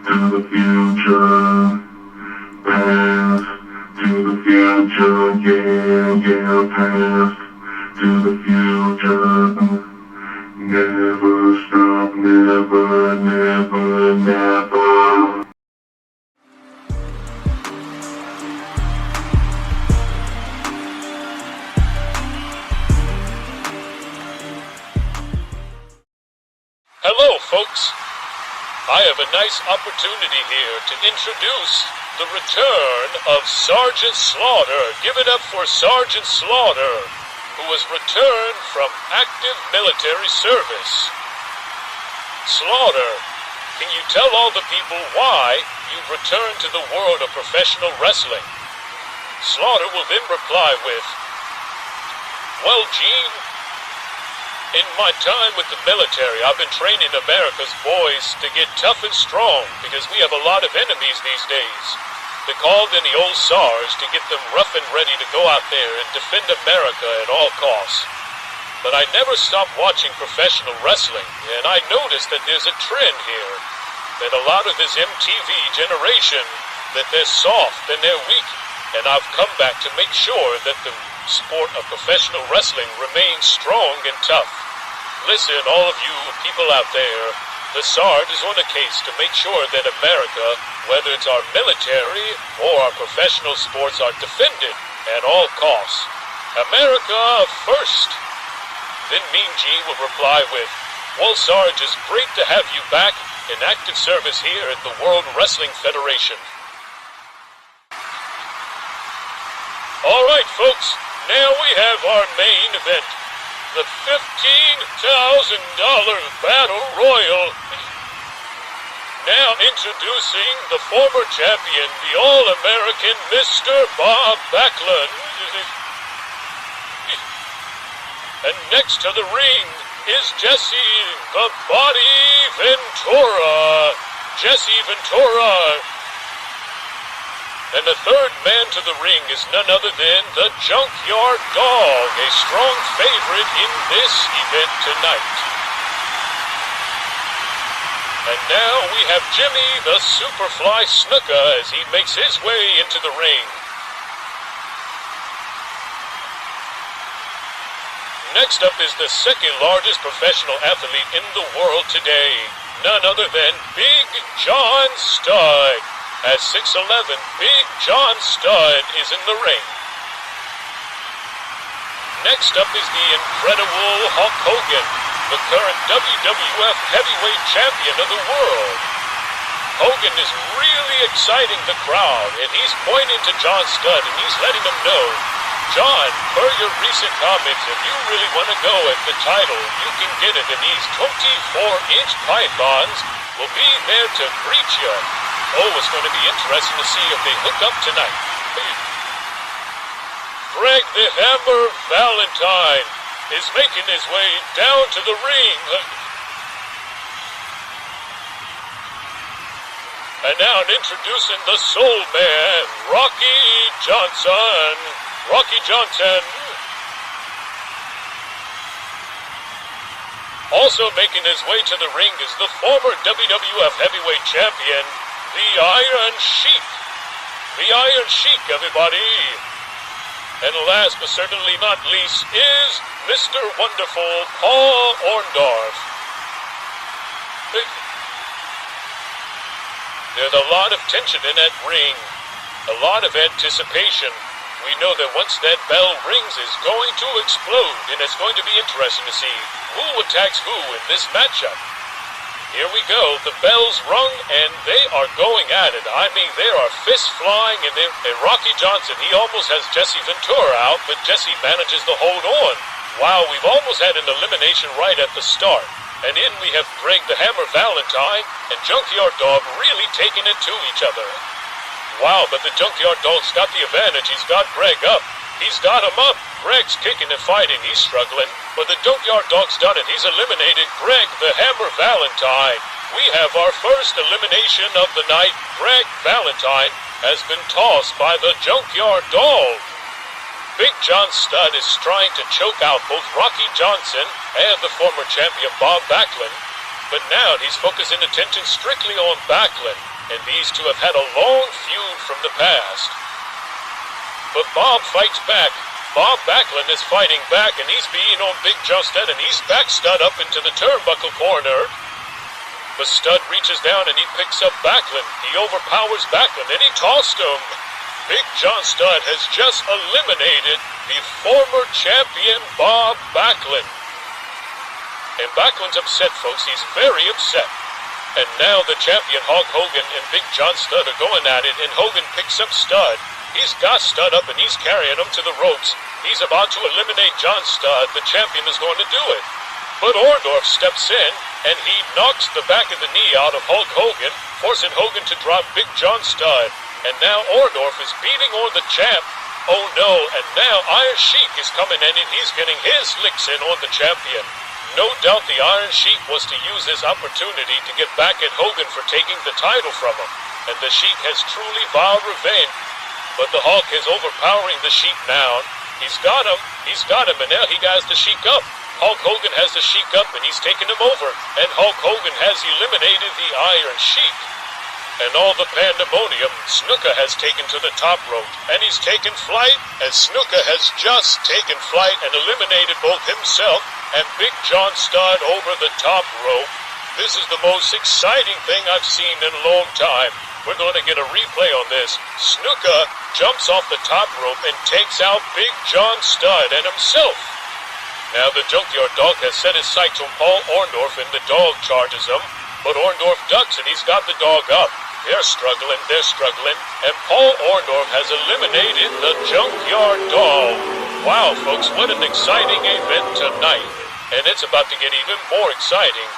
to the future, past to the future, yeah, past to the future. Never stop, never, never, never. Hello, folks. I have a nice opportunity here to introduce the return of Sgt Slaughter. Give it up for Sgt Slaughter, who has returned from active military service. Slaughter, can you tell all the people why you've returned to the world of professional wrestling? Slaughter will then reply with, "Well, Gene, in my time with the military, I've been training America's boys to get tough and strong because we have a lot of enemies these days. They called in the old SARS to get them rough and ready to go out there and defend America at all costs. But I never stopped watching professional wrestling, and I noticed that there's a trend here, that a lot of this MTV generation, that they're soft and they're weak, and I've come back to make sure that the sport of professional wrestling remains strong and tough. Listen, all of you people out there, the SARD is on a case to make sure that America, whether it's our military or our professional sports, are defended at all costs. America first." Then Mean Gene will reply with, "Well, Sarge, it's great to have you back in active service here at the World Wrestling Federation." All right, folks. Now we have our main event, the $15,000 Battle Royal. Now introducing the former champion, the All-American Mr. Bob Backlund. And next to the ring is Jesse the Body Ventura. Jesse Ventura. And the third man to the ring is none other than the Junkyard Dog, a strong favorite in this event tonight. And now we have Jimmy the Superfly Snuka as he makes his way into the ring. Next up is the second largest professional athlete in the world today, none other than Big John Studd. At 6'11", Big John Studd is in the ring. Next up is the incredible Hulk Hogan, the current WWF heavyweight champion of the world. Hogan is really exciting the crowd, and he's pointing to John Studd, and he's letting him know, "John, per your recent comments, if you really want to go at the title, you can get it, and these 24-inch pythons will be there to greet you." Oh, it's going to be interesting to see if they hook up tonight. Greg the Hammer Valentine is making his way down to the ring. And now introducing the Soul Man, Rocky Johnson. Rocky Johnson. Also making his way to the ring is the former WWF heavyweight champion, the Iron Sheik. The Iron Sheik, everybody. And last but certainly not least is Mr. Wonderful Paul Orndorff. There's a lot of tension in that ring. A lot of anticipation. We know that once that bell rings, it's going to explode, and it's going to be interesting to see who attacks who in this matchup. Here we go, the bell's rung, and they are going at it. I mean, there are fists flying, and Rocky Johnson, he almost has Jesse Ventura out, but Jesse manages to hold on. Wow, we've almost had an elimination right at the start. And in we have Greg the Hammer Valentine and Junkyard Dog really taking it to each other. Wow, but the Junkyard Dog's got the advantage. He's got Greg up. He's got him up. Greg's kicking and fighting. He's struggling. But the Junkyard Dog's done it. He's eliminated Greg the Hammer Valentine. We have our first elimination of the night. Greg Valentine has been tossed by the Junkyard Dog. Big John Studd is trying to choke out both Rocky Johnson and the former champion Bob Backlund. But now he's focusing attention strictly on Backlund, and these two have had a long feud from the past. But Bob fights back. Bob Backlund is fighting back, and he's beating on Big John Studd, and he's back Studd up into the turnbuckle corner. But Studd reaches down and he picks up Backlund. He overpowers Backlund and he tossed him. Big John Studd has just eliminated the former champion Bob Backlund. And Backlund's upset, folks. He's very upset. And now the champion Hulk Hogan and Big John Studd are going at it, and Hogan picks up Studd. He's got Studd up and he's carrying him to the ropes. He's about to eliminate John Studd. The champion is going to do it. But Orndorff steps in and he knocks the back of the knee out of Hulk Hogan, forcing Hogan to drop Big John Studd. And now Orndorff is beating on the champ. Oh no, and now Iron Sheik is coming in and he's getting his licks in on the champion. No doubt the Iron Sheik was to use this opportunity to get back at Hogan for taking the title from him. And the Sheik has truly vowed revenge. But the Hulk is overpowering the Sheik now. He's got him, and now he has the Sheik up. Hulk Hogan has the Sheik up and he's taken him over. And Hulk Hogan has eliminated the Iron Sheik. And all the pandemonium, Snuka has taken to the top rope, and he's taken flight, and Snuka has just taken flight and eliminated both himself and Big John Studd over the top rope. This is the most exciting thing I've seen in a long time. We're going to get a replay on this. Snuka jumps off the top rope and takes out Big John Studd and himself. Now the Junkyard Dog has set his sights on Paul Orndorff and the dog charges him, but Orndorff ducks and he's got the dog up. They're struggling, and Paul Orndorff has eliminated the Junkyard Dog. Wow, folks, what an exciting event tonight. And it's about to get even more exciting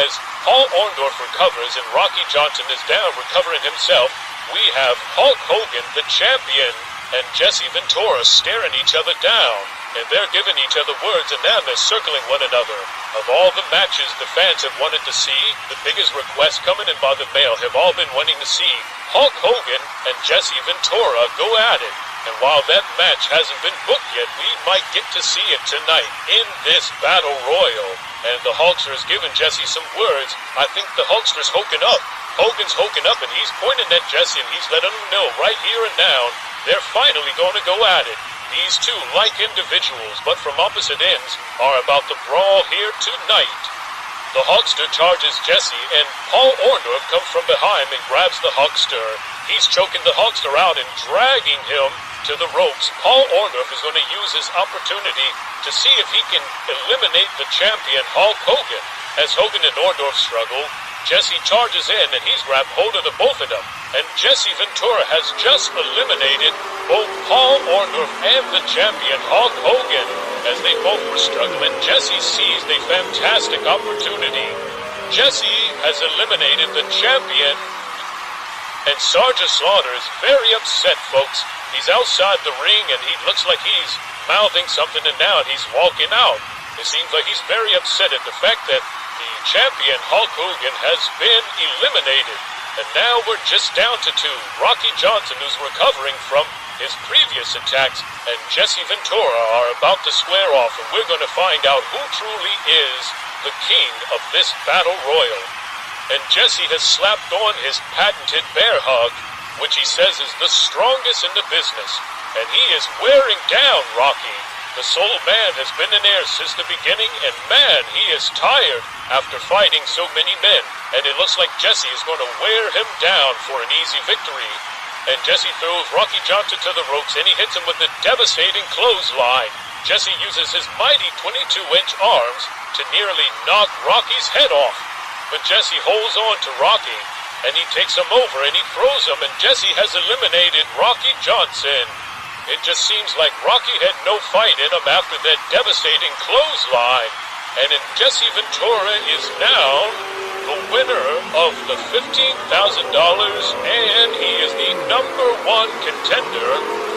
as Paul Orndorff recovers and Rocky Johnson is down recovering himself. We have Hulk Hogan, the champion, and Jesse Ventura staring each other down. And they're giving each other words, and now they're circling one another. Of all the matches the fans have wanted to see, the biggest requests coming in by the mail have all been wanting to see Hulk Hogan and Jesse Ventura go at it. And while that match hasn't been booked yet, we might get to see it tonight in this Battle Royal. And the Hulkster has given Jesse some words. I think the Hulkster's hoking up. Hogan's hoking up, and he's pointing at Jesse, and he's letting him know right here and now they're finally going to go at it. These two, like individuals, but from opposite ends, are about to brawl here tonight. The Hulkster charges Jesse, and Paul Orndorff comes from behind and grabs the Hulkster. He's choking the Hulkster out and dragging him to the ropes. Paul Orndorff is going to use his opportunity to see if he can eliminate the champion Hulk Hogan. As Hogan and Orndorff struggle, Jesse charges in and he's grabbed hold of the both of them. And Jesse Ventura has just eliminated both Paul Orndorff and the champion Hulk Hogan. As they both were struggling, Jesse seized a fantastic opportunity. Jesse has eliminated the champion, and Sgt Slaughter is very upset, folks. He's outside the ring and he looks like he's mouthing something, and now he's walking out. It seems like he's very upset at the fact that the champion Hulk Hogan has been eliminated. And now we're just down to two. Rocky Johnson, who's recovering from his previous attacks, and Jesse Ventura are about to square off, and we're going to find out who truly is the king of this Battle Royal. And Jesse has slapped on his patented bear hug, which he says is the strongest in the business. And he is wearing down Rocky. The Soul Man has been in there since the beginning, and man, he is tired after fighting so many men. And it looks like Jesse is going to wear him down for an easy victory. And Jesse throws Rocky Johnson to the ropes, and he hits him with a devastating clothesline. Jesse uses his mighty 22-inch arms to nearly knock Rocky's head off. But Jesse holds on to Rocky, and he takes him over, and he throws him, and Jesse has eliminated Rocky Johnson. It just seems like Rocky had no fight in him after that devastating clothesline. And Jesse Ventura is now the winner of the $15,000, and he is the #1 contender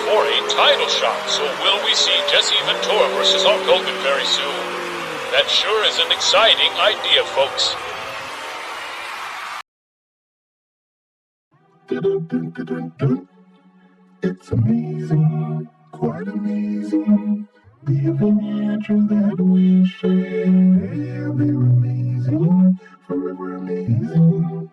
for a title shot. So will we see Jesse Ventura versus Hulk Hogan very soon? That sure is an exciting idea, folks. It's amazing, quite amazing, the adventures that we share, they're amazing. amazing, forever amazing.